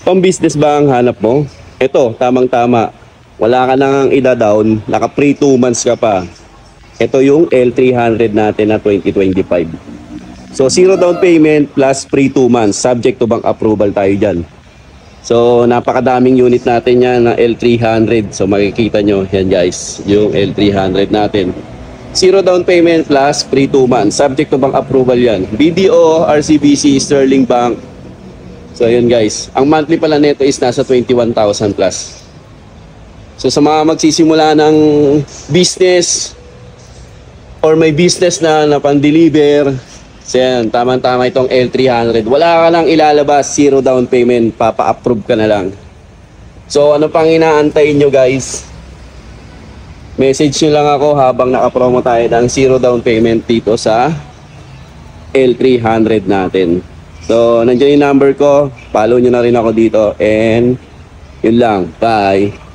Pang business ba ang hanap mo? Ito, tamang-tama. Wala ka nang ida-down, naka pre 2 months ka pa. Ito yung L300 natin na 2025. So, zero down payment plus pre 2 months. Subject to bank approval tayo dyan. So, napakadaming unit natin yan na L300. So, makikita nyo, yan guys, yung L300 natin. Zero down payment plus pre 2 months. Subject to bank approval yan. BDO, RCBC, Sterling Bank. So, yun guys. Ang monthly pala nito is nasa 21,000 plus. So, sa mga magsisimula ng business or may business na pan-deliver, so yan, tama-tama itong L300. Wala ka nang ilalabas, zero down payment, papa-approve ka na lang. So, ano pang inaantay nyo guys? Message nyo lang ako habang nakapromo tayo ng zero down payment dito sa L300 natin. So, nandiyan yung number ko. Follow nyo na rin ako dito. And, yun lang. Bye!